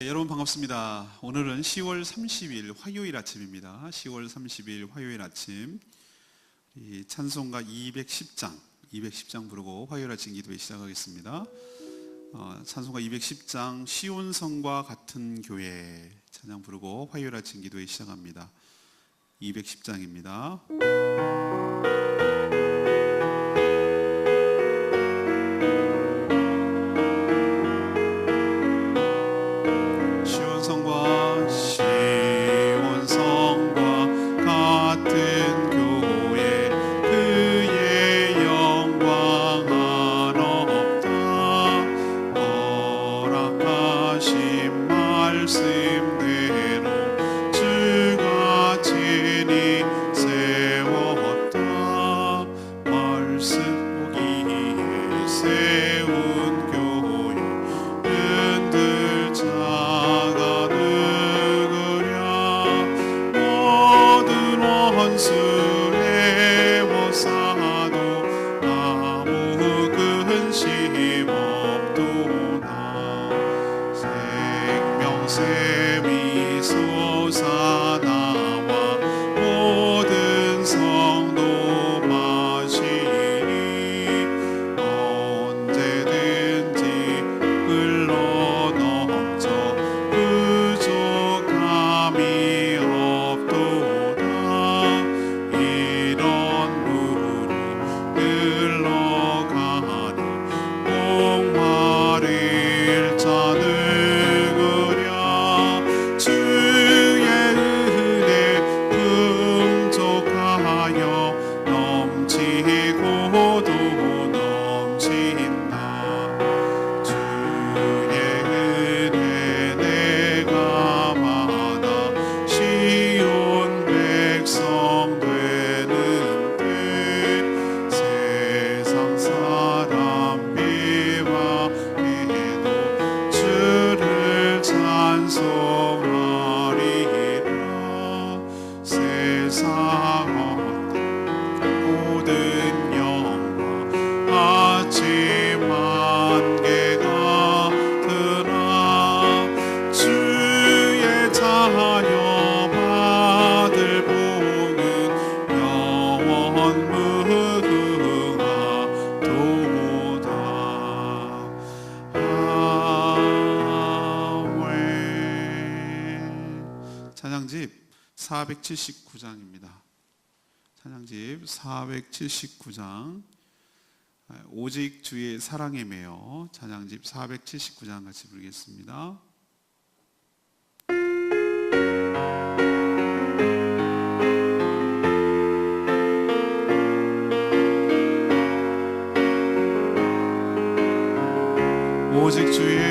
여러분 반갑습니다. 오늘은 10월 30일 화요일 아침입니다. 10월 30일 화요일 아침 이 찬송가 210장 부르고 화요일 아침 기도회 시작하겠습니다. 찬송가 210장 시온성과 같은 교회 찬양 부르고 화요일 아침 기도회 시작합니다. 210장입니다. 찬양집 479장입니다. 찬양집 479장 오직 주의 사랑에 매여 찬양집 479장 같이 부르겠습니다. 오직 주의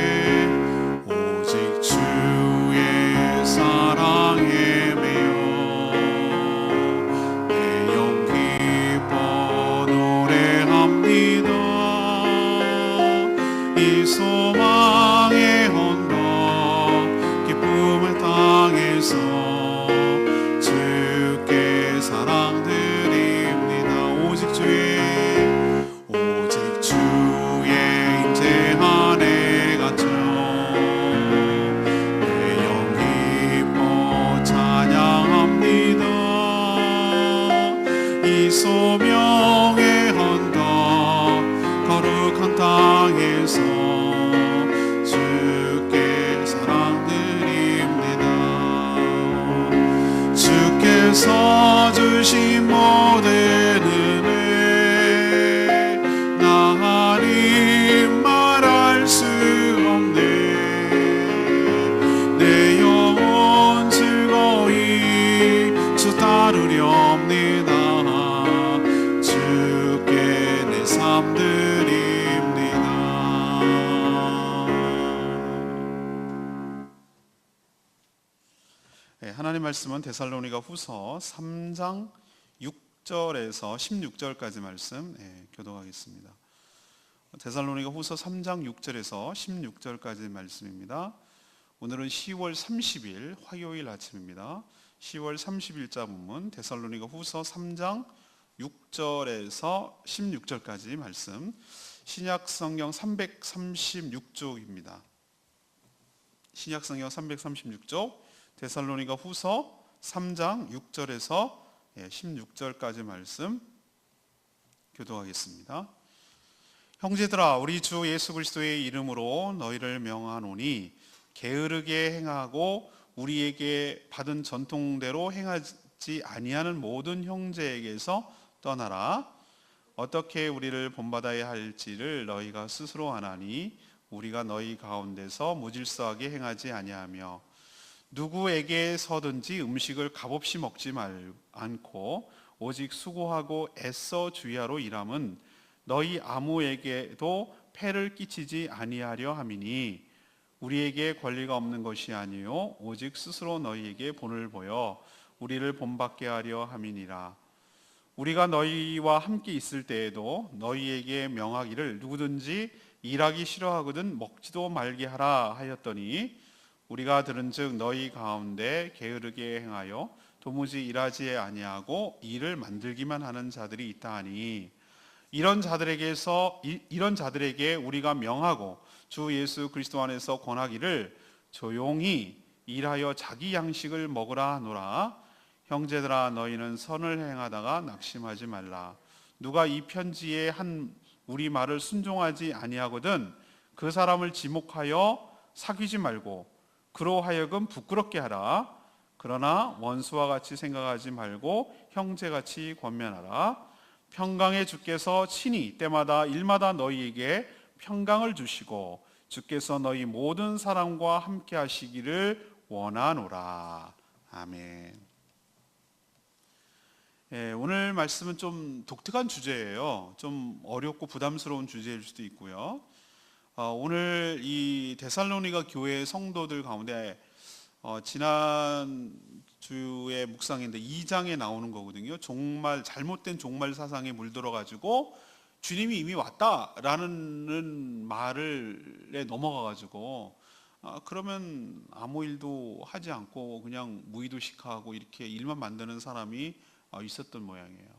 사랑에 매여 내 영 기뻐 노래합니다. 이 소망의 언덕 기쁨의 땅에서 주께 사랑드립니다. 오직 주의 임재한 해 같죠. 내 영 기뻐 찬양합니다. 이 소명의 언덕 거룩한 땅에서 주께 사랑드립니다. 주께서 주신 모든 은혜 하나님 말할 수 없네. 내 영혼 즐거이 주 따르렵니다. 주께 내 삶 드립니다. 하나님 말씀은 데살로니가 후서 3장 6절에서 16절까지 말씀 교독하겠습니다. 데살로니가 후서 3장 6절에서 16절까지 말씀입니다. 오늘은 10월 30일 화요일 아침입니다. 10월 30일자 본문 데살로니가 후서 3장 6절에서 16절까지 말씀 신약 성경 336쪽입니다. 신약성경 336쪽 데살로니가 후서 3장 6절에서 16절까지 말씀 교독하겠습니다. 형제들아, 우리 주 예수 그리스도의 이름으로 너희를 명하노니 게으르게 행하고 우리에게 받은 전통대로 행하지 아니하는 모든 형제에게서 떠나라. 어떻게 우리를 본받아야 할지를 너희가 스스로 아나니 우리가 너희 가운데서 무질서하게 행하지 아니하며 누구에게 서든지 음식을 값없이 먹지 않고 오직 수고하고 애써 주야로 일함은 너희 아무에게도 폐를 끼치지 아니하려 함이니 우리에게 권리가 없는 것이 아니요 오직 스스로 너희에게 본을 보여 우리를 본받게 하려 함이니라. 우리가 너희와 함께 있을 때에도 너희에게 명하기를 누구든지 일하기 싫어하거든 먹지도 말게 하라 하였더니 우리가 들은즉 너희 가운데 게으르게 행하여 도무지 일하지 아니하고 일을 만들기만 하는 자들이 있다 하니 이런 자들에게 우리가 명하고 주 예수 그리스도 안에서 권하기를 조용히 일하여 자기 양식을 먹으라 하노라. 형제들아, 너희는 선을 행하다가 낙심하지 말라. 누가 이 편지에 한 우리 말을 순종하지 아니하거든 그 사람을 지목하여 사귀지 말고 그로 하여금 부끄럽게 하라. 그러나 원수와 같이 생각하지 말고 형제같이 권면하라. 평강의 주께서 친히 때마다 일마다 너희에게 평강을 주시고 주께서 너희 모든 사람과 함께 하시기를 원하노라. 아멘. 오늘 말씀은 좀 독특한 주제예요. 좀 어렵고 부담스러운 주제일 수도 있고요. 오늘 이 데살로니가 교회 성도들 가운데 지난 주의 묵상인데 2장에 나오는 거거든요. 잘못된 종말 사상에 물들어 가지고 주님이 이미 왔다라는 말에 넘어가 가지고 그러면 아무 일도 하지 않고 그냥 무의도식하고 이렇게 일만 만드는 사람이 있었던 모양이에요.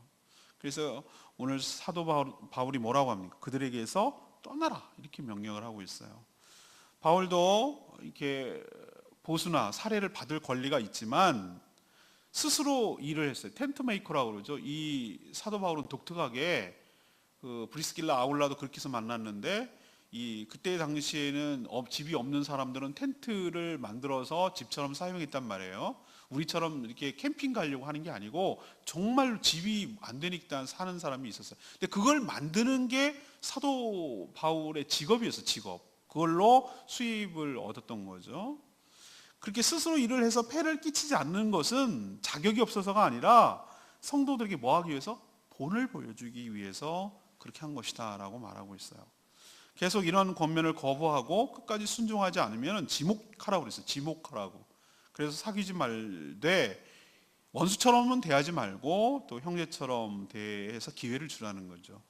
그래서 오늘 사도 바울이 뭐라고 합니까? 그들에게서 떠나라 이렇게 명령을 하고 있어요. 바울도 이렇게 보수나 사례를 받을 권리가 있지만 스스로 일을 했어요. 텐트 메이커라고 그러죠. 이 사도 바울은 독특하게 그 브리스길라 아울라도 그렇게 해서 만났는데 그때 당시에는 집이 없는 사람들은 텐트를 만들어서 집처럼 사용했단 말이에요. 우리처럼 이렇게 캠핑 가려고 하는 게 아니고 정말 집이 안 되니까 사는 사람이 있었어요. 근데 그걸 만드는 게 사도 바울의 직업이었어요. 직업. 그걸로 수입을 얻었던 거죠. 그렇게 스스로 일을 해서 폐를 끼치지 않는 것은 자격이 없어서가 아니라 성도들에게 뭐 하기 위해서? 본을 보여주기 위해서 그렇게 한 것이다 라고 말하고 있어요. 계속 이런 권면을 거부하고 끝까지 순종하지 않으면 지목하라고 그랬어요. 지목하라고. 그래서 사귀지 말되 원수처럼은 대하지 말고 또 형제처럼 대해서 기회를 주라는 거죠.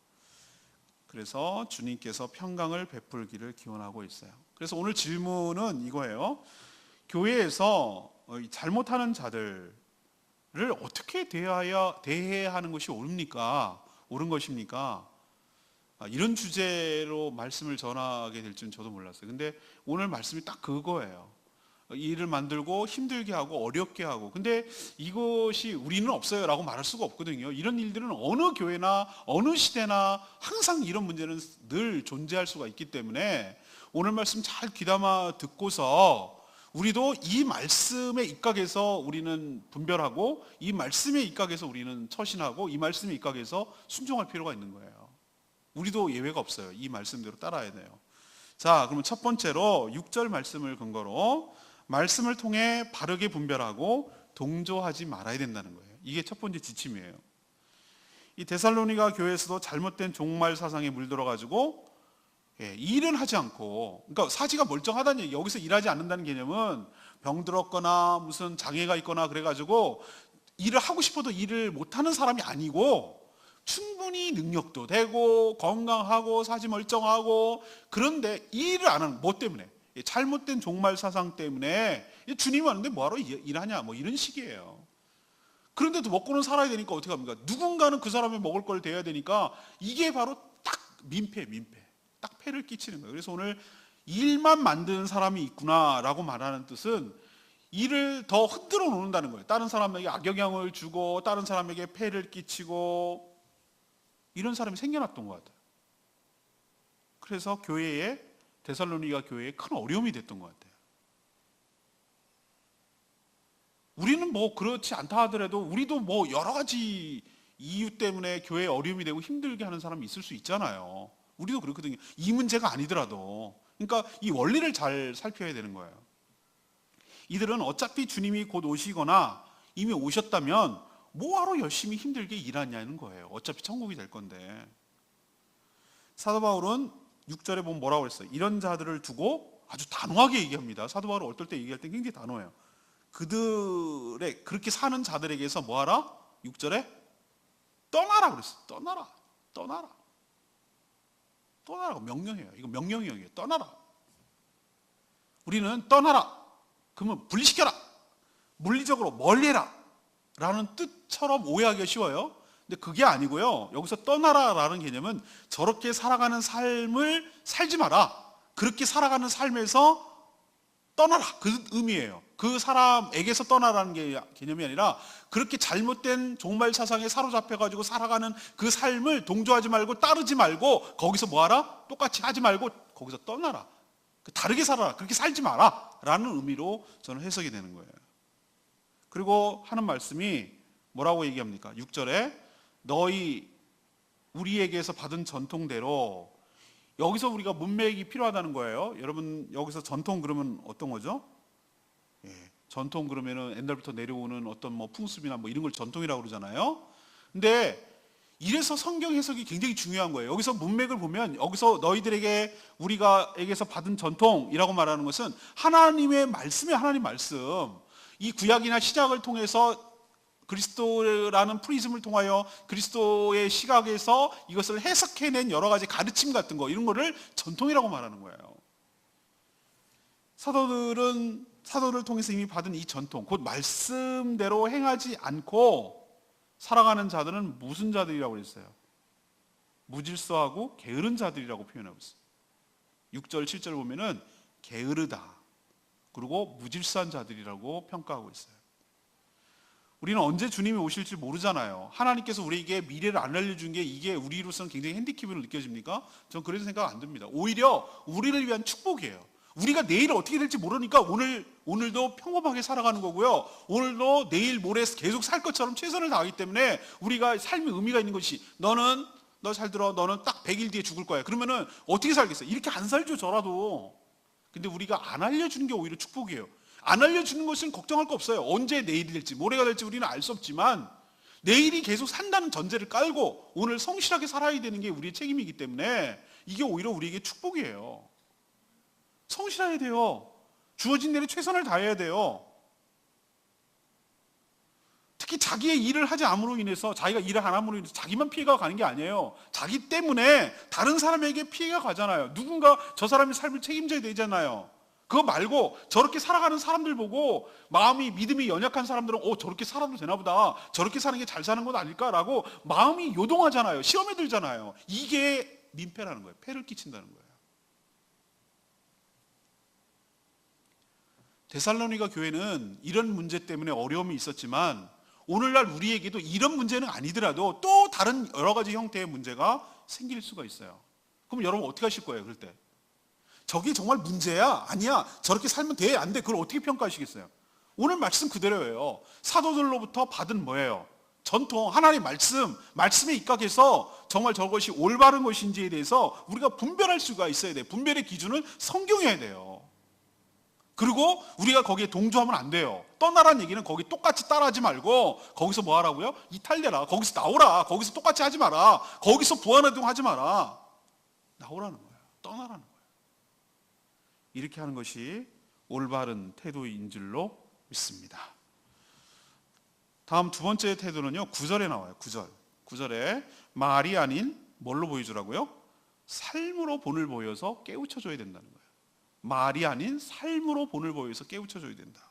그래서 주님께서 평강을 베풀기를 기원하고 있어요. 그래서 오늘 질문은 이거예요. 교회에서 잘못하는 자들을 어떻게 대해야 하는 것이 옳은 것입니까? 이런 주제로 말씀을 전하게 될 줄은 저도 몰랐어요. 근데 오늘 말씀이 딱 그거예요. 일을 만들고 힘들게 하고 어렵게 하고, 근데 이것이 우리는 없어요 라고 말할 수가 없거든요. 이런 일들은 어느 교회나 어느 시대나 항상 이런 문제는 늘 존재할 수가 있기 때문에 오늘 말씀 잘 귀담아 듣고서 우리도 이 말씀에 입각해서 우리는 분별하고 이 말씀에 입각해서 우리는 처신하고 이 말씀에 입각해서 순종할 필요가 있는 거예요. 우리도 예외가 없어요. 이 말씀대로 따라야 돼요. 자, 그러면 첫 번째로 6절 말씀을 근거로 말씀을 통해 바르게 분별하고 동조하지 말아야 된다는 거예요. 이게 첫 번째 지침이에요. 이 데살로니가 교회에서도 잘못된 종말 사상에 물들어가지고 일은 하지 않고, 그러니까 사지가 멀쩡하다는 얘기. 여기서 일하지 않는다는 개념은 병들었거나 무슨 장애가 있거나 그래가지고 일을 하고 싶어도 일을 못하는 사람이 아니고 충분히 능력도 되고 건강하고 사지 멀쩡하고, 그런데 일을 안 하는 뭐 때문에? 잘못된 종말 사상 때문에 주님 왔는데 뭐하러 일하냐 뭐 이런 식이에요. 그런데도 먹고는 살아야 되니까 어떻게 합니까? 누군가는 그 사람이 먹을 걸 대야 되니까 이게 바로 딱 민폐 딱 폐를 끼치는 거예요. 그래서 오늘 일만 만드는 사람이 있구나라고 말하는 뜻은 일을 더 흔들어 놓는다는 거예요. 다른 사람에게 악영향을 주고 다른 사람에게 폐를 끼치고 이런 사람이 생겨났던 것 같아요. 그래서 데살로니가 교회에 큰 어려움이 됐던 것 같아요. 우리는 뭐 그렇지 않다 하더라도 우리도 뭐 여러 가지 이유 때문에 교회에 어려움이 되고 힘들게 하는 사람이 있을 수 있잖아요. 우리도 그렇거든요. 이 문제가 아니더라도. 그러니까 이 원리를 잘 살펴야 되는 거예요. 이들은 어차피 주님이 곧 오시거나 이미 오셨다면 뭐하러 열심히 힘들게 일하냐는 거예요. 어차피 천국이 될 건데. 사도 바울은 6절에 보면 뭐라고 그랬어요? 이런 자들을 두고 아주 단호하게 얘기합니다. 사도 바울은 어떨 때 얘기할 때 굉장히 단호해요. 그들의 그렇게 사는 자들에게서 뭐하라? 6절에 떠나라 그랬어요. 떠나라고 명령해요. 이거 명령이에요. 떠나라. 우리는 떠나라. 그러면 분리시켜라. 물리적으로 멀리해라. 라는 뜻처럼 오해하기가 쉬워요. 근데 그게 아니고요. 여기서 떠나라라는 개념은 저렇게 살아가는 삶을 살지 마라. 그렇게 살아가는 삶에서 떠나라. 그 의미예요. 그 사람에게서 떠나라는 개념이 아니라 그렇게 잘못된 종말 사상에 사로잡혀가지고 살아가는 그 삶을 동조하지 말고 따르지 말고 거기서 뭐하라? 똑같이 하지 말고 거기서 떠나라. 다르게 살아라. 그렇게 살지 마라. 라는 의미로 저는 해석이 되는 거예요. 그리고 하는 말씀이 뭐라고 얘기합니까? 6절에 너희 우리에게서 받은 전통대로 여기서 우리가 문맥이 필요하다는 거예요. 여러분 여기서 전통 그러면 어떤 거죠? 전통 그러면은 옛날부터 내려오는 어떤 뭐 풍습이나 뭐 이런 걸 전통이라고 그러잖아요. 근데 이래서 성경 해석이 굉장히 중요한 거예요. 여기서 문맥을 보면 여기서 너희들에게 우리가에게서 받은 전통이라고 말하는 것은 하나님의 말씀이에요. 하나님 말씀. 이 구약이나 시작을 통해서 그리스도라는 프리즘을 통하여 그리스도의 시각에서 이것을 해석해낸 여러 가지 가르침 같은 거 이런 거를 전통이라고 말하는 거예요. 사도를 통해서 이미 받은 이 전통, 곧 말씀대로 행하지 않고 살아가는 자들은 무슨 자들이라고 그랬어요? 무질서하고 게으른 자들이라고 표현하고 있어요. 6절, 7절 보면은 게으르다. 그리고 무질서한 자들이라고 평가하고 있어요. 우리는 언제 주님이 오실지 모르잖아요. 하나님께서 우리에게 미래를 안 알려준 게 이게 우리로서는 굉장히 핸디캡으로 느껴집니까? 저는 그래서 생각 안 듭니다. 오히려 우리를 위한 축복이에요. 우리가 내일 어떻게 될지 모르니까 오늘도 평범하게 살아가는 거고요. 오늘도 내일 모레 계속 살 것처럼 최선을 다하기 때문에 우리가 삶의 의미가 있는 것이 너 잘 들어. 너는 딱 100일 뒤에 죽을 거야. 그러면은 어떻게 살겠어요? 이렇게 안 살죠, 저라도. 근데 우리가 안 알려주는 게 오히려 축복이에요. 안 알려주는 것은 걱정할 거 없어요. 언제 내일이 될지 모레가 될지 우리는 알 수 없지만 내일이 계속 산다는 전제를 깔고 오늘 성실하게 살아야 되는 게 우리의 책임이기 때문에 이게 오히려 우리에게 축복이에요. 성실해야 돼요. 주어진 일에 최선을 다해야 돼요. 특히 자기의 일을 하지 않음으로 인해서 자기가 일을 안 함으로 인해서 자기만 피해가 가는 게 아니에요. 자기 때문에 다른 사람에게 피해가 가잖아요. 누군가 저 사람의 삶을 책임져야 되잖아요. 그거 말고 저렇게 살아가는 사람들 보고 마음이 믿음이 연약한 사람들은 저렇게 살아도 되나 보다. 저렇게 사는 게 잘 사는 건 아닐까라고 마음이 요동하잖아요. 시험에 들잖아요. 이게 민폐라는 거예요. 폐를 끼친다는 거예요. 데살로니가 교회는 이런 문제 때문에 어려움이 있었지만 오늘날 우리에게도 이런 문제는 아니더라도 또 다른 여러 가지 형태의 문제가 생길 수가 있어요. 그럼 여러분 어떻게 하실 거예요? 그럴 때 저게 정말 문제야? 아니야. 저렇게 살면 돼? 안 돼? 그걸 어떻게 평가하시겠어요? 오늘 말씀 그대로예요. 사도들로부터 받은 뭐예요? 전통, 하나님의 말씀에 입각해서 정말 저것이 올바른 것인지에 대해서 우리가 분별할 수가 있어야 돼요. 분별의 기준은 성경이어야 돼요. 그리고 우리가 거기에 동조하면 안 돼요. 떠나라는 얘기는 거기 똑같이 따라하지 말고 거기서 뭐 하라고요? 이탈되라. 거기서 나오라. 거기서 똑같이 하지 마라. 거기서 부안해동 하지 마라. 나오라는 거예요. 떠나라는 거예요. 이렇게 하는 것이 올바른 태도인 줄로 믿습니다. 다음 두 번째 태도는요. 9절에 나와요. 9절에 말이 아닌 뭘로 보여주라고요? 삶으로 본을 보여서 깨우쳐줘야 된다는 거예요. 말이 아닌 삶으로 본을 보여서 깨우쳐줘야 된다.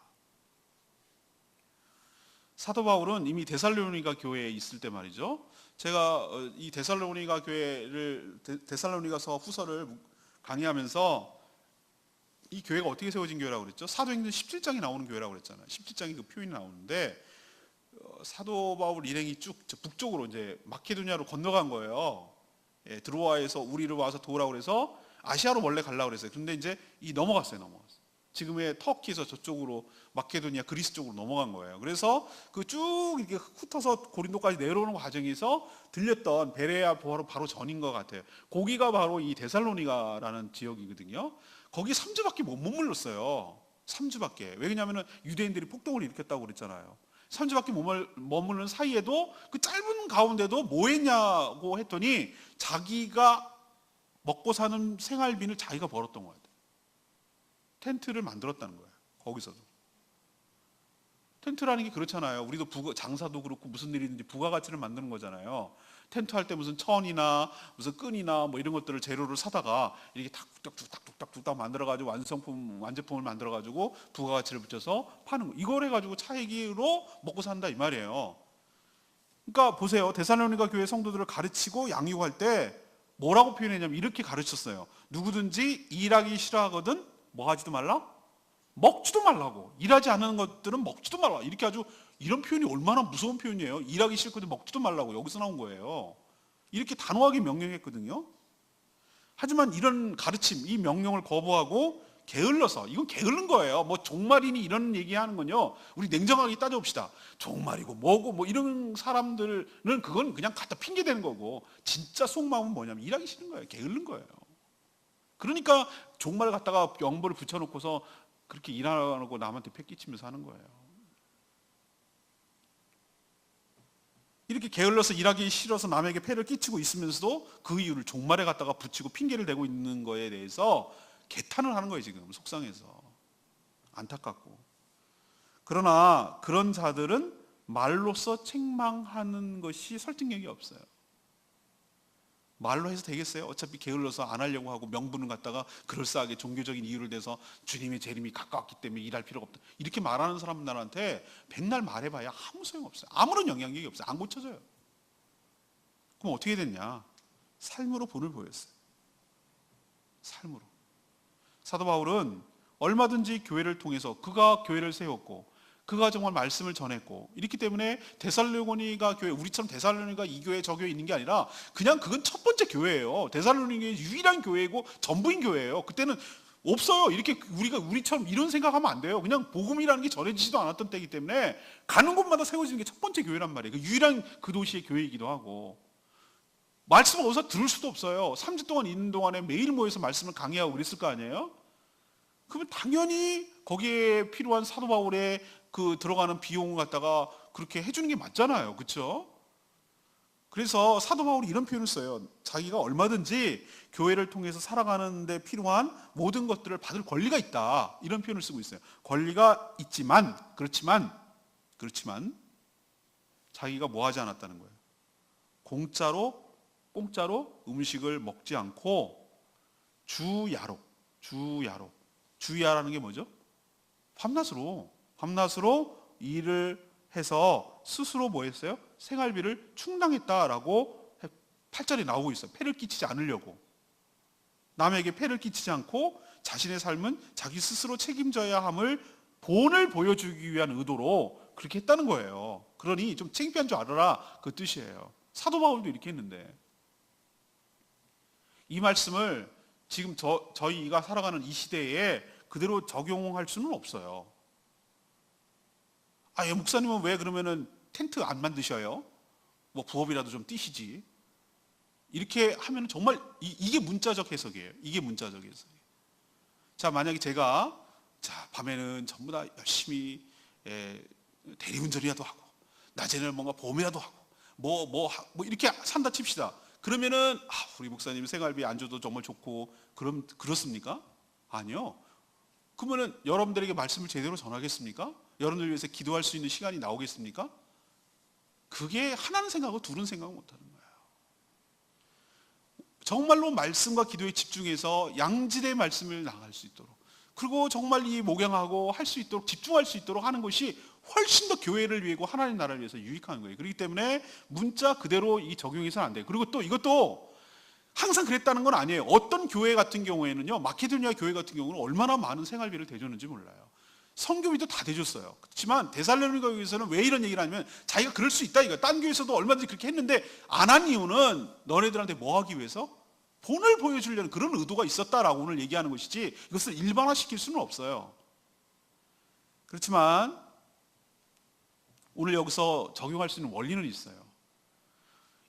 사도 바울은 이미 데살로니가 교회에 있을 때 말이죠. 제가 이 데살로니가 교회를 데살로니가서 후서를 강의하면서 이 교회가 어떻게 세워진 교회라고 그랬죠? 사도행전 17장에 나오는 교회라고 그랬잖아요. 17장에 그 표현이 나오는데 사도 바울 일행이 쭉 북쪽으로 이제 마케도니아로 건너간 거예요. 예, 드로아에서 우리로 와서 도우라고 그래서 아시아로 원래 가려고 그랬어요. 그런데 이제 넘어갔어요. 지금의 터키에서 저쪽으로 마케도니아 그리스 쪽으로 넘어간 거예요. 그래서 그 쭉 이렇게 흩어서 고린도까지 내려오는 과정에서 들렸던 베레아 바로 전인 것 같아요. 거기가 바로 이 데살로니가라는 지역이거든요. 거기 3주밖에 못 머물렀어요. 3주밖에. 왜냐하면 유대인들이 폭동을 일으켰다고 그랬잖아요. 3주밖에 머무는 사이에도 그 짧은 가운데도 뭐 했냐고 했더니 자기가 먹고 사는 생활비를 자기가 벌었던 것 같아요. 텐트를 만들었다는 거예요. 거기서도. 텐트라는 게 그렇잖아요. 우리도 장사도 그렇고 무슨 일이든지 부가가치를 만드는 거잖아요. 텐트 할 때 무슨 천이나 무슨 끈이나 뭐 이런 것들을 재료를 사다가 이렇게 뚝딱뚝딱 만들어가지고 완제품을 만들어가지고 부가가치를 붙여서 파는 거. 이걸 해가지고 차익으로 먹고 산다 이 말이에요. 그러니까 보세요. 데살로니가 교회 성도들을 가르치고 양육할 때 뭐라고 표현했냐면 이렇게 가르쳤어요. 누구든지 일하기 싫어하거든 뭐 하지도 말라? 먹지도 말라고. 일하지 않는 것들은 먹지도 말라. 이렇게 아주 이런 표현이 얼마나 무서운 표현이에요. 일하기 싫거든 먹지도 말라고. 여기서 나온 거예요. 이렇게 단호하게 명령했거든요. 하지만 이런 가르침, 이 명령을 거부하고 게을러서, 이건 게으른 거예요. 뭐 종말이니 이런 얘기하는 건요. 우리 냉정하게 따져봅시다. 종말이고 뭐고 뭐 이런 사람들은 그건 그냥 갖다 핑계 대는 거고 진짜 속마음은 뭐냐면 일하기 싫은 거예요. 게으른 거예요. 그러니까 종말을 갖다가 영벌을 붙여놓고서 그렇게 일하고 남한테 패끼치면서 하는 거예요. 이렇게 게을러서 일하기 싫어서 남에게 폐를 끼치고 있으면서도 그 이유를 종말에 갖다가 붙이고 핑계를 대고 있는 거에 대해서 개탄을 하는 거예요. 지금 속상해서. 안타깝고. 그러나 그런 자들은 말로써 책망하는 것이 설득력이 없어요. 말로 해서 되겠어요? 어차피 게을러서 안 하려고 하고 명분을 갖다가 그럴싸하게 종교적인 이유를 대서 주님의 재림이 가까웠기 때문에 일할 필요가 없다. 이렇게 말하는 사람들한테 백날 말해봐야 아무 소용없어요. 아무런 영향력이 없어요. 안 고쳐져요. 그럼 어떻게 됐냐? 삶으로 본을 보였어요. 삶으로. 사도 바울은 얼마든지 교회를 통해서 그가 교회를 세웠고 그가 정말 말씀을 전했고 이렇기 때문에 데살로니가 교회, 우리처럼 데살로니가 이 교회 저 교회 있는 게 아니라 그냥 그건 첫 번째 교회예요. 데살로니가의 유일한 교회이고 전부인 교회예요. 그때는 없어요. 이렇게 우리처럼 이런 생각하면 안 돼요. 그냥 복음이라는 게 전해지지도 않았던 때이기 때문에 가는 곳마다 세워지는 게 첫 번째 교회란 말이에요. 그 유일한 그 도시의 교회이기도 하고 말씀을 어디서 들을 수도 없어요. 3주 동안 있는 동안에 매일 모여서 말씀을 강의하고 그랬을 거 아니에요? 그러면 당연히 거기에 필요한 사도 바울의 그 들어가는 비용을 갖다가 그렇게 해주는 게 맞잖아요. 그렇죠? 그래서 사도 바울이 이런 표현을 써요. 자기가 얼마든지 교회를 통해서 살아가는 데 필요한 모든 것들을 받을 권리가 있다. 이런 표현을 쓰고 있어요. 권리가 있지만 그렇지만 자기가 뭐 하지 않았다는 거예요. 공짜로 음식을 먹지 않고 주야라는 게 뭐죠? 밤낮으로 일을 해서 스스로 뭐 했어요? 생활비를 충당했다라고 8절에 나오고 있어요. 폐를 끼치지 않으려고. 남에게 폐를 끼치지 않고 자신의 삶은 자기 스스로 책임져야 함을 본을 보여주기 위한 의도로 그렇게 했다는 거예요. 그러니 좀 창피한 줄 알아라 그 뜻이에요. 사도 바울도 이렇게 했는데 이 말씀을 지금 저희가 살아가는 이 시대에 그대로 적용할 수는 없어요. 목사님은 왜 그러면은 텐트 안 만드셔요? 뭐 부업이라도 좀 뛰시지. 이렇게 하면 정말 이게 문자적 해석이에요. 이게 문자적 해석이에요. 자, 만약에 제가 밤에는 전부 다 열심히 대리운전이라도 하고 낮에는 뭔가 보험이라도 하고 뭐 이렇게 산다 칩시다. 그러면은 우리 목사님 생활비 안 줘도 정말 좋고 그렇습니까? 아니요. 그러면은 여러분들에게 말씀을 제대로 전하겠습니까? 여러분들 위해서 기도할 수 있는 시간이 나오겠습니까? 그게 하나는 생각하고 둘은 생각을 못하는 거예요. 정말로 말씀과 기도에 집중해서 양질의 말씀을 나갈 수 있도록 그리고 정말 이 목양하고 할 수 있도록 집중할 수 있도록 하는 것이 훨씬 더 교회를 위하고 하나님 나라를 위해서 유익한 거예요. 그렇기 때문에 문자 그대로 이 적용해서는 안 돼요. 그리고 또 이것도 항상 그랬다는 건 아니에요. 어떤 교회 같은 경우에는요, 마케도니아 교회 같은 경우는 얼마나 많은 생활비를 대줬는지 몰라요. 성교비도 다 대줬어요. 그렇지만 데살로니가 교회에서는 왜 이런 얘기를 하냐면 자기가 그럴 수 있다 이거. 딴 교회에서도 얼마든지 그렇게 했는데 안 한 이유는 너네들한테 뭐 하기 위해서? 본을 보여주려는 그런 의도가 있었다라고 오늘 얘기하는 것이지 이것을 일반화시킬 수는 없어요. 그렇지만 오늘 여기서 적용할 수 있는 원리는 있어요.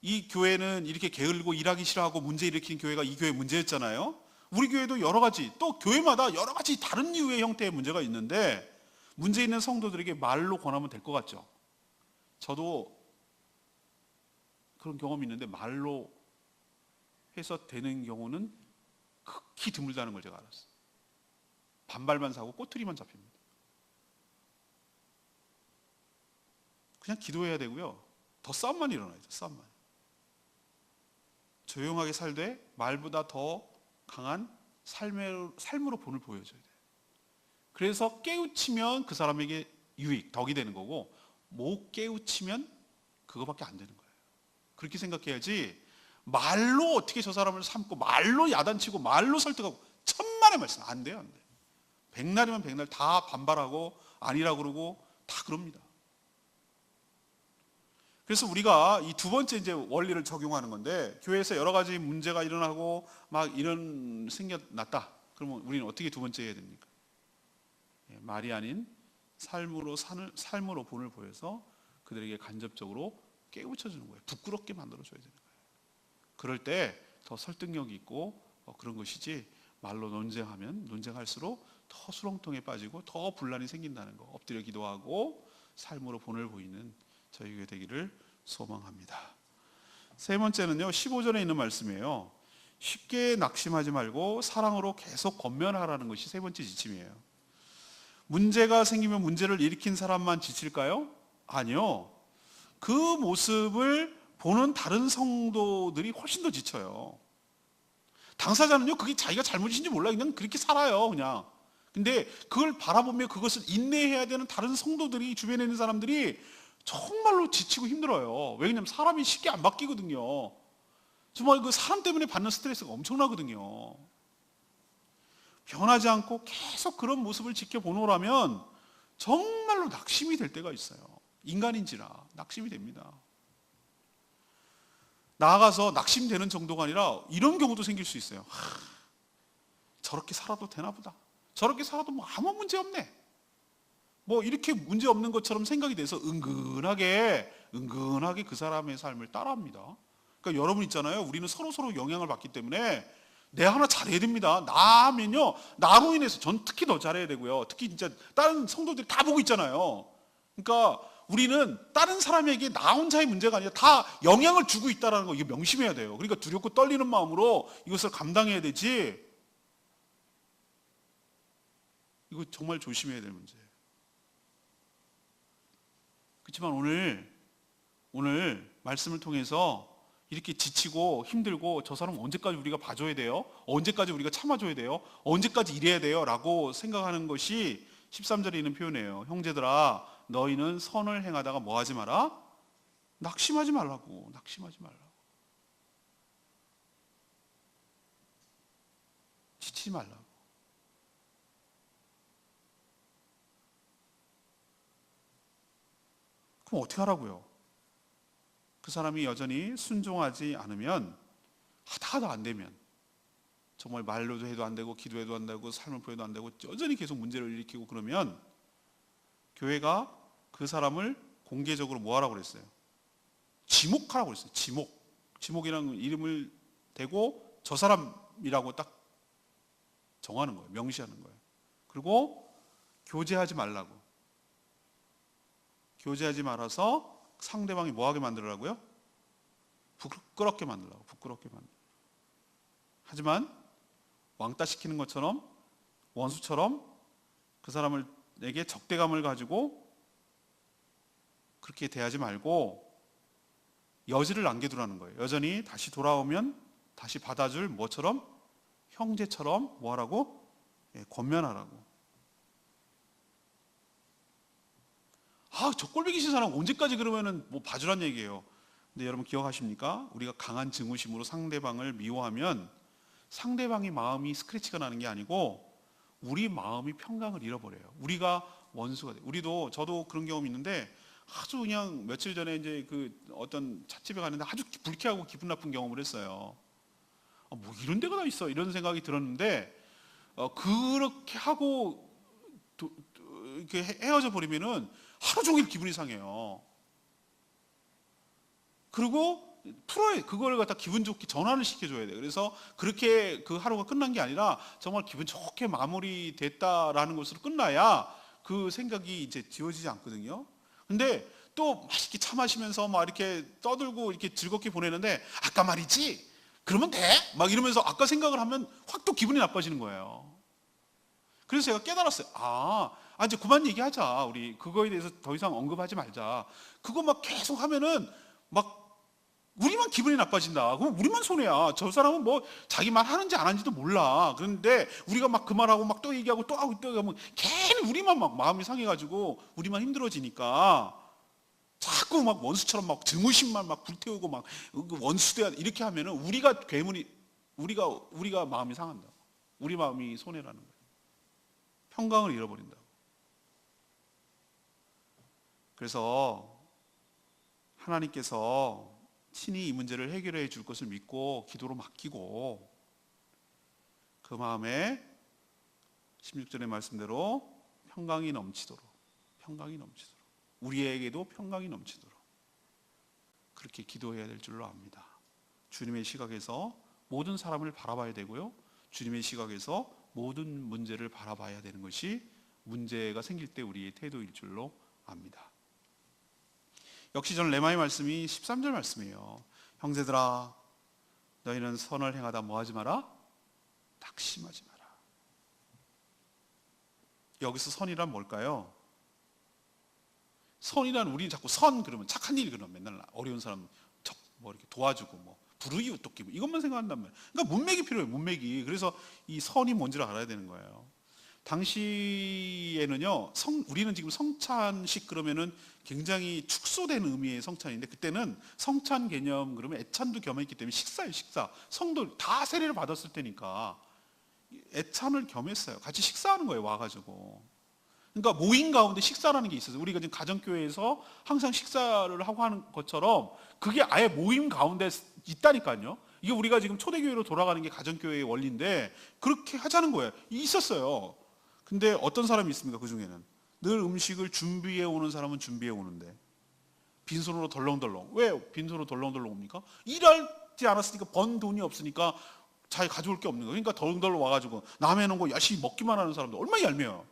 이 교회는 이렇게 게을르고 일하기 싫어하고 문제 일으킨 교회가 이 교회 문제였잖아요. 우리 교회도 여러 가지, 또 교회마다 여러 가지 다른 이유의 형태의 문제가 있는데 문제 있는 성도들에게 말로 권하면 될 것 같죠. 저도 그런 경험이 있는데 말로 해서 되는 경우는 극히 드물다는 걸 제가 알았어요. 반발만 사고 꼬투리만 잡힙니다. 그냥 기도해야 되고요. 더 싸움만 일어나요. 싸움만. 조용하게 살되 말보다 더 강한 삶으로 본을 보여줘야 돼요. 그래서 깨우치면 그 사람에게 유익, 덕이 되는 거고 못 깨우치면 그거밖에 안 되는 거예요. 그렇게 생각해야지 말로 어떻게 저 사람을 삼고 말로 야단치고 말로 설득하고 천만의 말씀 안 돼요. 안 돼요. 백날이면 백날 다 반발하고 아니라고 그러고 다 그럽니다. 그래서 우리가 이 두 번째 이제 원리를 적용하는 건데 교회에서 여러 가지 문제가 일어나고 막 이런 생겨났다. 그러면 우리는 어떻게 두 번째 해야 됩니까? 말이 아닌 삶으로 본을 보여서 그들에게 간접적으로 깨우쳐 주는 거예요. 부끄럽게 만들어 줘야 되는 거예요. 그럴 때 더 설득력이 있고 그런 것이지 말로 논쟁하면 논쟁할수록 더 수렁통에 빠지고 더 분란이 생긴다는 거. 엎드려 기도하고 삶으로 본을 보이는 저희 교회 되기를 소망합니다. 세 번째는요, 15절에 있는 말씀이에요. 쉽게 낙심하지 말고 사랑으로 계속 권면하라는 것이 세 번째 지침이에요. 문제가 생기면 문제를 일으킨 사람만 지칠까요? 아니요. 그 모습을 보는 다른 성도들이 훨씬 더 지쳐요. 당사자는요, 그게 자기가 잘못인지 몰라. 그냥 그렇게 살아요, 그냥. 근데 그걸 바라보며 그것을 인내해야 되는 다른 성도들이, 주변에 있는 사람들이 정말로 지치고 힘들어요. 왜냐면 사람이 쉽게 안 바뀌거든요. 정말 그 사람 때문에 받는 스트레스가 엄청나거든요. 변하지 않고 계속 그런 모습을 지켜보노라면 정말로 낙심이 될 때가 있어요. 인간인지라 낙심이 됩니다. 나아가서 낙심되는 정도가 아니라 이런 경우도 생길 수 있어요. 저렇게 살아도 되나 보다. 저렇게 살아도 뭐 아무 문제 없네. 뭐 이렇게 문제 없는 것처럼 생각이 돼서 은근하게 그 사람의 삶을 따라합니다. 그러니까 여러분 있잖아요. 우리는 서로 영향을 받기 때문에 내 하나 잘해야 됩니다. 나면요, 나로 인해서 전 특히 더 잘해야 되고요. 특히 진짜 다른 성도들이 다 보고 있잖아요. 그러니까 우리는 다른 사람에게 나 혼자의 문제가 아니라 다 영향을 주고 있다는 거 이거 명심해야 돼요. 그러니까 두렵고 떨리는 마음으로 이것을 감당해야 되지. 이거 정말 조심해야 될 문제예요. 그렇지만 오늘 말씀을 통해서 이렇게 지치고 힘들고 저 사람 언제까지 우리가 봐줘야 돼요? 언제까지 우리가 참아줘야 돼요? 언제까지 이래야 돼요? 라고 생각하는 것이 13절에 있는 표현이에요. 형제들아, 너희는 선을 행하다가 뭐 하지 마라? 낙심하지 말라고. 낙심하지 말라고. 지치지 말라고. 그럼 어떻게 하라고요? 그 사람이 여전히 순종하지 않으면 하다 안 되면 정말 말로도 해도 안 되고 기도해도 안 되고 삶을 보여도 안 되고 여전히 계속 문제를 일으키고 그러면 교회가 그 사람을 공개적으로 뭐 하라고 그랬어요? 지목하라고 그랬어요. 지목이라는 이름을 대고 저 사람이라고 딱 정하는 거예요. 명시하는 거예요. 그리고 교제하지 말라고. 교제하지 말아서 상대방이 뭐하게 만들으라고요? 부끄럽게 만들라고. 부끄럽게 만들라고. 하지만 왕따 시키는 것처럼 원수처럼 그 사람에게 적대감을 가지고 그렇게 대하지 말고 여지를 남겨두라는 거예요. 여전히 다시 돌아오면 다시 받아줄 뭐처럼? 형제처럼 뭐하라고? 권면하라고. 저 꼴보기 싫은 사람 언제까지 그러면은 뭐 봐주란 얘기예요. 근데 여러분 기억하십니까? 우리가 강한 증오심으로 상대방을 미워하면 상대방의 마음이 스크래치가 나는 게 아니고 우리 마음이 평강을 잃어버려요. 우리가 원수가 돼요. 저도 그런 경험이 있는데 아주 그냥 며칠 전에 이제 그 어떤 찻집에 갔는데 아주 불쾌하고 기분 나쁜 경험을 했어요. 뭐 이런 데가 다 있어 이런 생각이 들었는데 그렇게 하고 이렇게 헤어져 버리면은 하루 종일 기분이 상해요. 그리고 그걸 갖다 기분 좋게 전환을 시켜줘야 돼요. 그래서 그렇게 그 하루가 끝난 게 아니라 정말 기분 좋게 마무리됐다라는 것으로 끝나야 그 생각이 이제 지워지지 않거든요. 근데 또 맛있게 차 마시면서 막 이렇게 떠들고 이렇게 즐겁게 보내는데 아까 말이지 그러면 돼? 막 이러면서 아까 생각을 하면 확 또 기분이 나빠지는 거예요. 그래서 제가 깨달았어요. 이제 그만 얘기하자. 우리 그거에 대해서 더 이상 언급하지 말자. 그거 막 계속 하면은 막 우리만 기분이 나빠진다. 그럼 우리만 손해야. 저 사람은 뭐 자기 말 하는지 안 하는지도 몰라. 그런데 우리가 막 그 말하고 막 또 얘기하고 또 하고 또 하면 괜히 우리만 막 마음이 상해가지고 우리만 힘들어지니까 자꾸 막 원수처럼 막 증오심만 막 불태우고 막 원수돼야 이렇게 하면은 우리가 마음이 상한다. 우리 마음이 손해라는 거예요. 평강을 잃어버린다. 그래서 하나님께서 친히 이 문제를 해결해 줄 것을 믿고 기도로 맡기고 그 마음에 16절의 말씀대로 평강이 넘치도록 우리에게도 평강이 넘치도록 그렇게 기도해야 될 줄로 압니다. 주님의 시각에서 모든 사람을 바라봐야 되고요. 주님의 시각에서 모든 문제를 바라봐야 되는 것이 문제가 생길 때 우리의 태도일 줄로 압니다. 역시 저는 레마의 말씀이 13절 말씀이에요. 형제들아 너희는 선을 행하다 뭐하지 마라? 낙심하지 마라. 여기서 선이란 뭘까요? 선이란 우리는 자꾸 그러면 착한 일 그러면 맨날 어려운 사람 뭐 이렇게 도와주고 뭐 불우이웃 돕기 이것만 생각한단 말이에요. 그러니까 문맥이 필요해요. 문맥이. 그래서 이 선이 뭔지를 알아야 되는 거예요. 당시에는요, 우리는 지금 성찬식 그러면은 굉장히 축소된 의미의 성찬인데 그때는 성찬 개념 그러면 애찬도 겸했기 때문에 식사예요, 식사. 성도 다 세례를 받았을 때니까 애찬을 겸했어요. 같이 식사하는 거예요, 와가지고. 그러니까 모임 가운데 식사라는 게 있어서 우리가 지금 가정교회에서 항상 식사를 하고 하는 것처럼 그게 아예 모임 가운데 있다니까요. 이게 우리가 지금 초대교회로 돌아가는 게 가정교회의 원리인데 그렇게 하자는 거예요. 있었어요. 근데 어떤 사람이 있습니까? 그 중에는 늘 음식을 준비해 오는 사람은 준비해 오는데 빈손으로 덜렁덜렁. 왜 빈손으로 덜렁덜렁 옵니까? 일하지 않았으니까 번 돈이 없으니까 자기 가져올 게 없는 거예요. 그러니까 덜렁덜렁 와가지고 남의 놓은 거 열심히 먹기만 하는 사람들 얼마나 얄미워요.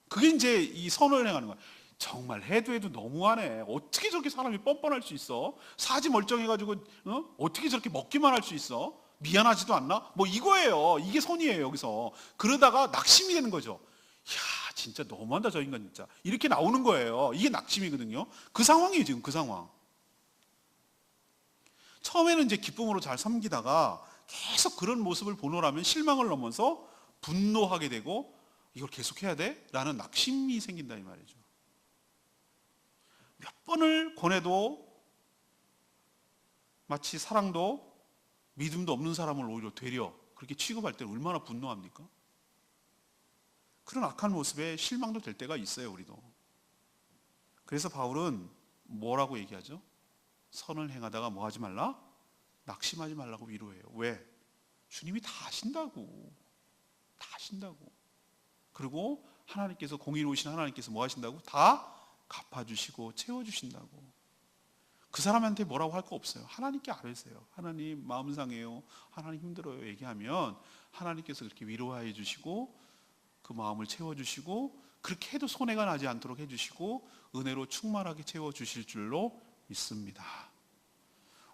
그게 이제 이 선을 행하는 거야. 정말 해도 너무하네. 어떻게 저렇게 사람이 뻔뻔할 수 있어? 사지 멀쩡해가지고 어떻게 저렇게 먹기만 할 수 있어? 미안하지도 않나? 뭐 이거예요. 이게 선이에요. 여기서 그러다가 낙심이 되는 거죠. 이야 진짜 너무한다 저 인간 진짜. 이렇게 나오는 거예요. 이게 낙심이거든요. 그 상황이에요 지금 그 상황. 처음에는 이제 기쁨으로 잘 섬기다가 계속 그런 모습을 보노라면 실망을 넘어서 분노하게 되고 이걸 계속해야 돼? 라는 낙심이 생긴다 이 말이죠. 몇 번을 권해도 마치 사랑도 믿음도 없는 사람을 오히려 되려 그렇게 취급할 때는 얼마나 분노합니까? 그런 악한 모습에 실망도 될 때가 있어요 우리도. 그래서 바울은 뭐라고 얘기하죠? 선을 행하다가 뭐 하지 말라? 낙심하지 말라고 위로해요. 왜? 주님이 다 하신다고. 다 하신다고. 그리고 하나님께서 공의로우신 하나님께서 뭐 하신다고? 다 갚아주시고 채워주신다고. 그 사람한테 뭐라고 할 거 없어요. 하나님께 아뢰세요. 하나님 마음 상해요. 하나님 힘들어요. 얘기하면 하나님께서 그렇게 위로해 주시고 그 마음을 채워주시고 그렇게 해도 손해가 나지 않도록 해주시고 은혜로 충만하게 채워주실 줄로 믿습니다.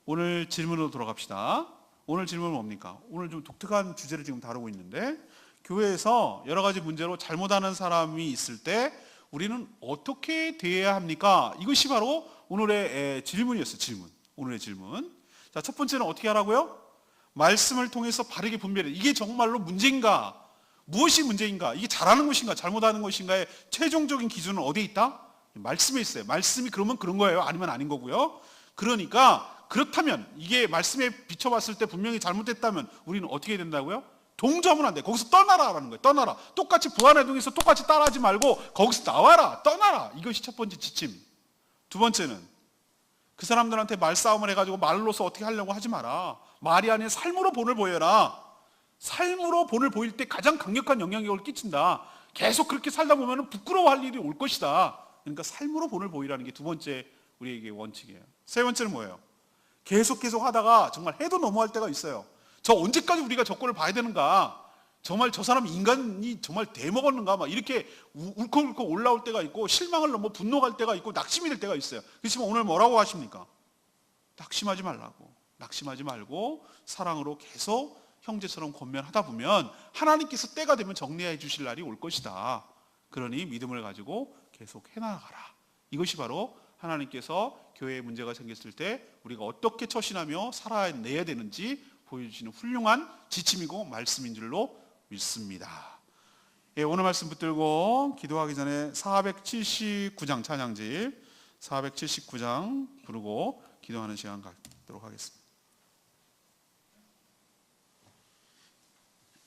오늘 질문으로 돌아갑시다. 오늘 질문은 뭡니까? 오늘 좀 독특한 주제를 지금 다루고 있는데 교회에서 여러 가지 문제로 잘못하는 사람이 있을 때 우리는 어떻게 대해야 합니까? 이것이 바로 오늘의 질문이었어요. 오늘의 질문. 자, 첫 번째는 어떻게 하라고요? 말씀을 통해서 바르게 분별해. 이게 정말로 문제인가? 무엇이 문제인가? 이게 잘하는 것인가? 잘못하는 것인가의 최종적인 기준은 어디에 있다? 말씀에 있어요. 말씀이 그러면 그런 거예요. 아니면 아닌 거고요. 그러니까 그렇다면 이게 말씀에 비춰봤을 때 분명히 잘못됐다면 우리는 어떻게 된다고요? 동조하면 안 돼. 거기서 떠나라라는 거예요. 떠나라. 똑같이 부안해동에서 똑같이 따라하지 말고 거기서 나와라. 떠나라. 이것이 첫 번째 지침. 두 번째는 그 사람들한테 말싸움을 해가지고 말로서 어떻게 하려고 하지 마라. 말이 아닌 삶으로 본을 보여라. 삶으로 본을 보일 때 가장 강력한 영향력을 끼친다. 계속 그렇게 살다 보면 부끄러워할 일이 올 것이다. 그러니까 삶으로 본을 보이라는 게 두 번째 우리에게 원칙이에요. 세 번째는 뭐예요? 계속 하다가 정말 해도 너무할 때가 있어요. 저 언제까지 우리가 저 꼴을 봐야 되는가? 정말 저 사람 인간이 정말 대먹었는가? 막 이렇게 울컥울컥 올라올 때가 있고 실망을 넘어 분노할 때가 있고 낙심이 될 때가 있어요. 그렇지만 오늘 뭐라고 하십니까? 낙심하지 말라고. 낙심하지 말고 사랑으로 계속 형제처럼 권면하다 보면 하나님께서 때가 되면 정리해 주실 날이 올 것이다. 그러니 믿음을 가지고 계속 해나가라. 이것이 바로 하나님께서 교회에 문제가 생겼을 때 우리가 어떻게 처신하며 살아내야 되는지 보여주시는 훌륭한 지침이고 말씀인 줄로 믿습니다. 예, 오늘 말씀 붙들고 기도하기 전에 479장 찬양집 479장 부르고 기도하는 시간 갖도록 하겠습니다.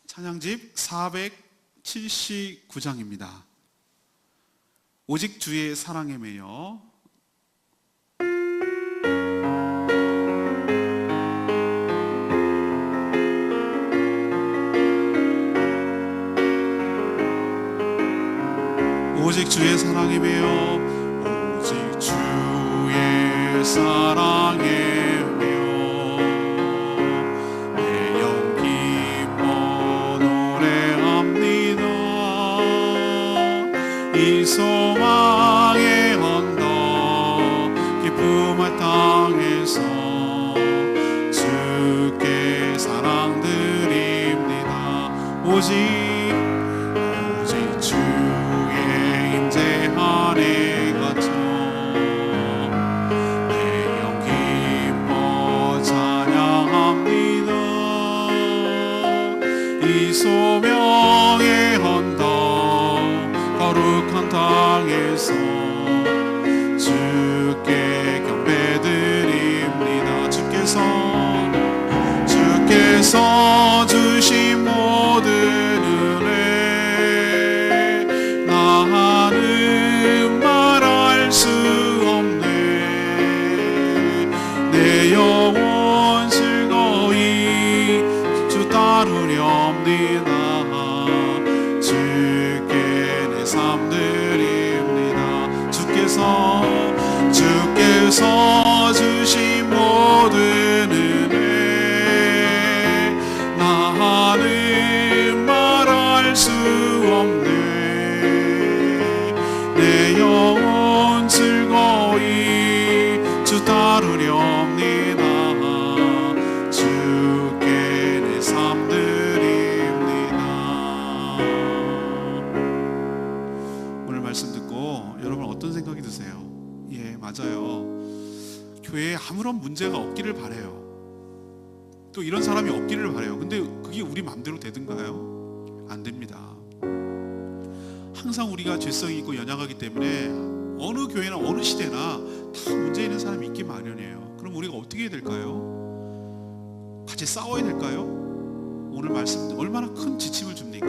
찬양집 479장입니다. 오직 주의 사랑에 매여 오직 주의 사랑에 매여 오직 주의 사랑에 매여 내 영 기뻐 노래합니다. 이 소망의 언덕 기쁨의 땅에서 주께 사랑드립니다. 오직 안에 갇혀 내 영 기뻐 찬양합니다. 이 소명의 언덕 거룩한 땅에서 주께 경배드립니다. 주께서 주신 모든 은혜 나는 말할 수 없네. 내 영혼 즐거이 주 따르렵니다. 주께 내 삶 드립니다. 주께서 주신 모든 은혜 나는 말할 수 없네. 내 영혼 즐거이 주 따르렵니다. 주께 내 삶 드립니다. 오늘 말씀 듣고 여러분 어떤 생각이 드세요? 예, 맞아요. 교회에 아무런 문제가 없기를 바라요. 또 이런 사람이 없기를 바라요. 근데 그게 우리 마음대로 되든가요? 안 됩니다. 항상 우리가 죄성이 있고 연약하기 때문에 어느 교회나 어느 시대나 다 문제 있는 사람이 있기 마련이에요. 그럼 우리가 어떻게 해야 될까요? 같이 싸워야 될까요? 오늘 말씀 얼마나 큰 지침을 줍니까?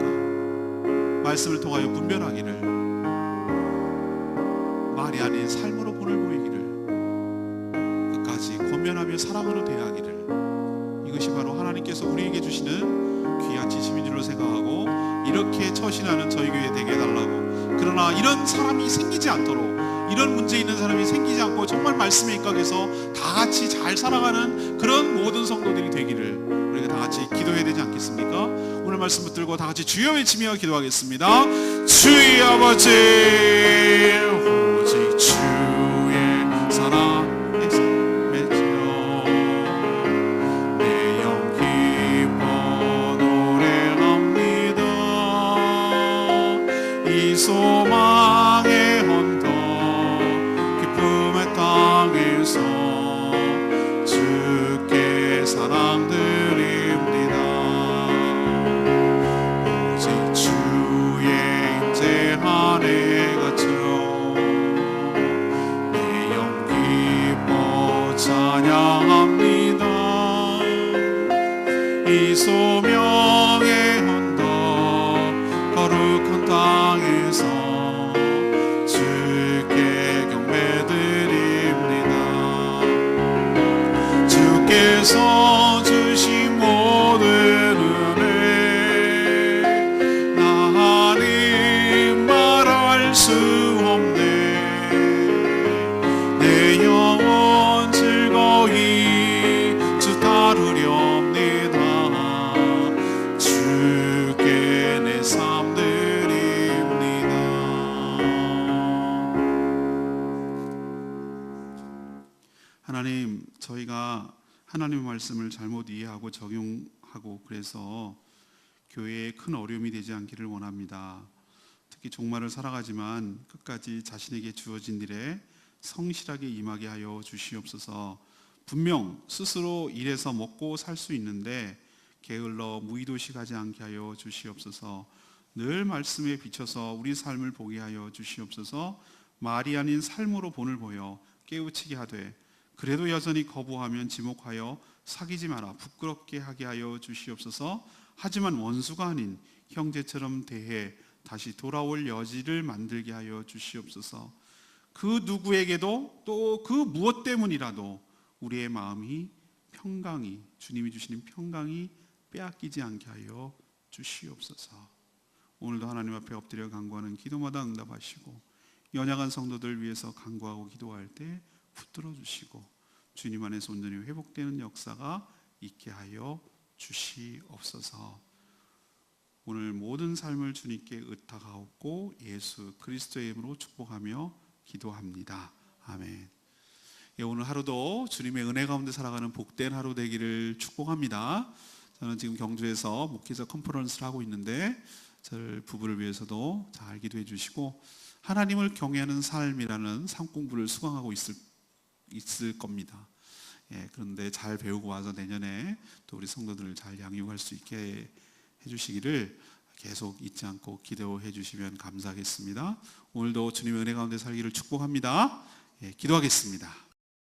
말씀을 통하여 분별하기를, 말이 아닌 삶으로 본을 보이기를, 끝까지 권면하며 사랑으로 대하기를. 이것이 바로 하나님께서 우리에게 주시는 귀한 지침인 줄로 생각하고 이렇게 처신하는 저희 교회 되게 해달라고. 그러나 이런 사람이 생기지 않도록, 이런 문제 있는 사람이 생기지 않고 정말 말씀에 입각해서 다 같이 잘 살아가는 그런 모든 성도들이 되기를 우리가 다 같이 기도해야 되지 않겠습니까? 오늘 말씀 붙들고 다 같이 주여 외치며 기도하겠습니다. 주의 아버지, 오직 주의 사랑에 맺혀 내 영 기뻐 노래합니다. 이 소망의 언덕 기쁨의 땅에서 주께 사랑드립니다. 오직 주의 임재 안에 저희가 하나님의 말씀을 잘못 이해하고 적용하고 그래서 교회에 큰 어려움이 되지 않기를 원합니다. 특히 종말을 살아가지만 끝까지 자신에게 주어진 일에 성실하게 임하게 하여 주시옵소서. 분명 스스로 일해서 먹고 살 수 있는데 게을러 무의도식하지 않게 하여 주시옵소서. 늘 말씀에 비춰서 우리 삶을 보게 하여 주시옵소서. 말이 아닌 삶으로 본을 보여 깨우치게 하되 그래도 여전히 거부하면 지목하여 사귀지 마라 부끄럽게 하게 하여 주시옵소서. 하지만 원수가 아닌 형제처럼 대해 다시 돌아올 여지를 만들게 하여 주시옵소서. 그 누구에게도 또 그 무엇 때문이라도 우리의 마음이 평강이, 주님이 주시는 평강이 빼앗기지 않게 하여 주시옵소서. 오늘도 하나님 앞에 엎드려 간구하는 기도마다 응답하시고 연약한 성도들 위해서 간구하고 기도할 때 붙들어 주시고 주님 안에서 온전히 회복되는 역사가 있게 하여 주시옵소서. 오늘 모든 삶을 주님께 의탁하옵고 예수 그리스도의 이름으로 축복하며 기도합니다. 아멘. 예, 오늘 하루도 주님의 은혜 가운데 살아가는 복된 하루 되기를 축복합니다. 저는 지금 경주에서 목회자 컨퍼런스를 하고 있는데 저를 부부를 위해서도 잘 기도해 주시고 하나님을 경외하는 삶이라는 삶 공부를 수강하고 있을 겁니다. 예, 그런데 잘 배우고 와서 내년에 또 우리 성도들을 잘 양육할 수 있게 해주시기를 계속 잊지 않고 기도해 주시면 감사하겠습니다. 오늘도 주님의 은혜 가운데 살기를 축복합니다. 예, 기도하겠습니다.